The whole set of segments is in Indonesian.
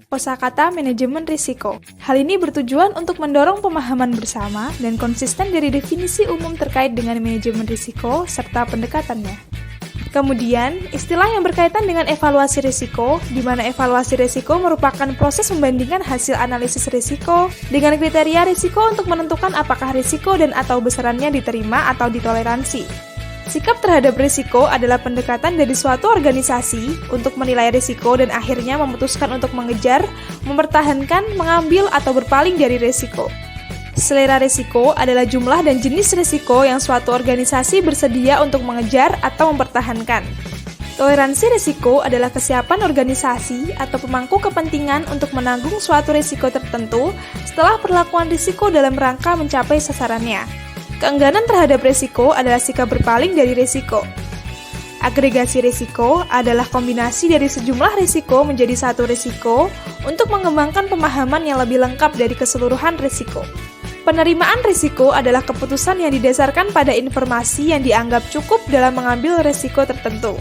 kosakata manajemen risiko. Hal ini bertujuan untuk mendorong pemahaman bersama dan konsisten dari definisi umum terkait dengan manajemen risiko serta pendekatannya. Kemudian, istilah yang berkaitan dengan evaluasi risiko, di mana evaluasi risiko merupakan proses membandingkan hasil analisis risiko dengan kriteria risiko untuk menentukan apakah risiko dan atau besarannya diterima atau ditoleransi. Sikap terhadap risiko adalah pendekatan dari suatu organisasi untuk menilai risiko dan akhirnya memutuskan untuk mengejar, mempertahankan, mengambil, atau berpaling dari risiko. Selera risiko adalah jumlah dan jenis risiko yang suatu organisasi bersedia untuk mengejar atau mempertahankan. Toleransi risiko adalah kesiapan organisasi atau pemangku kepentingan untuk menanggung suatu risiko tertentu setelah perlakuan risiko dalam rangka mencapai sasarannya. Keengganan terhadap risiko adalah sikap berpaling dari risiko. Agregasi risiko adalah kombinasi dari sejumlah risiko menjadi satu risiko untuk mengembangkan pemahaman yang lebih lengkap dari keseluruhan risiko. Penerimaan risiko adalah keputusan yang didasarkan pada informasi yang dianggap cukup dalam mengambil risiko tertentu.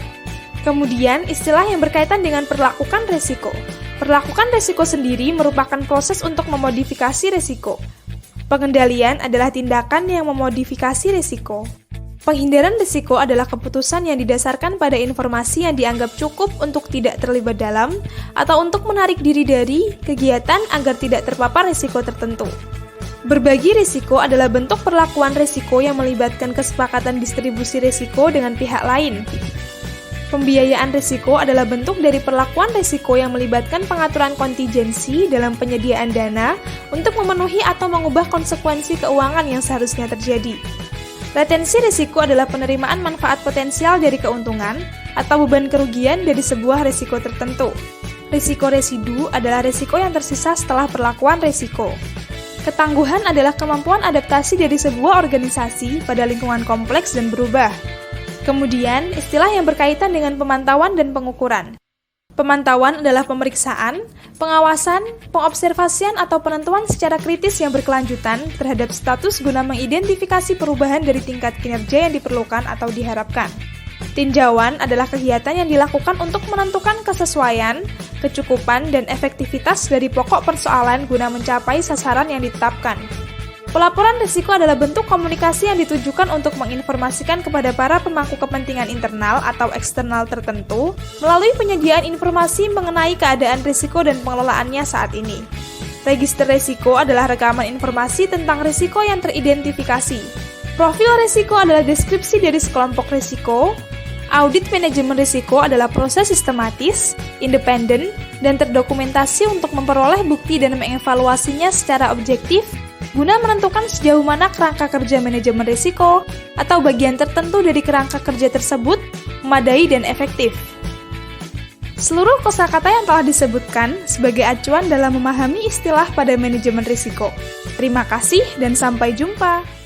Kemudian, istilah yang berkaitan dengan perlakukan risiko. Perlakukan risiko sendiri merupakan proses untuk memodifikasi risiko. Pengendalian adalah tindakan yang memodifikasi risiko. Penghindaran risiko adalah keputusan yang didasarkan pada informasi yang dianggap cukup untuk tidak terlibat dalam atau untuk menarik diri dari kegiatan agar tidak terpapar risiko tertentu. Berbagi risiko adalah bentuk perlakuan risiko yang melibatkan kesepakatan distribusi risiko dengan pihak lain. Pembiayaan risiko adalah bentuk dari perlakuan risiko yang melibatkan pengaturan kontingensi dalam penyediaan dana untuk memenuhi atau mengubah konsekuensi keuangan yang seharusnya terjadi. Retensi risiko adalah penerimaan manfaat potensial dari keuntungan atau beban kerugian dari sebuah risiko tertentu. Risiko residu adalah risiko yang tersisa setelah perlakuan risiko. Ketangguhan adalah kemampuan adaptasi dari sebuah organisasi pada lingkungan kompleks dan berubah. Kemudian, istilah yang berkaitan dengan pemantauan dan pengukuran. Pemantauan adalah pemeriksaan, pengawasan, pengobservasian atau penentuan secara kritis yang berkelanjutan terhadap status guna mengidentifikasi perubahan dari tingkat kinerja yang diperlukan atau diharapkan. Tinjauan adalah kegiatan yang dilakukan untuk menentukan kesesuaian, kecukupan, dan efektivitas dari pokok persoalan guna mencapai sasaran yang ditetapkan. Pelaporan risiko adalah bentuk komunikasi yang ditujukan untuk menginformasikan kepada para pemangku kepentingan internal atau eksternal tertentu melalui penyediaan informasi mengenai keadaan risiko dan pengelolaannya saat ini. Register risiko adalah rekaman informasi tentang risiko yang teridentifikasi. Profil risiko adalah deskripsi dari sekelompok risiko. Audit manajemen risiko adalah proses sistematis, independen, dan terdokumentasi untuk memperoleh bukti dan mengevaluasinya secara objektif guna menentukan sejauh mana kerangka kerja manajemen risiko atau bagian tertentu dari kerangka kerja tersebut memadai dan efektif. Seluruh kosakata yang telah disebutkan sebagai acuan dalam memahami istilah pada manajemen risiko. Terima kasih dan sampai jumpa.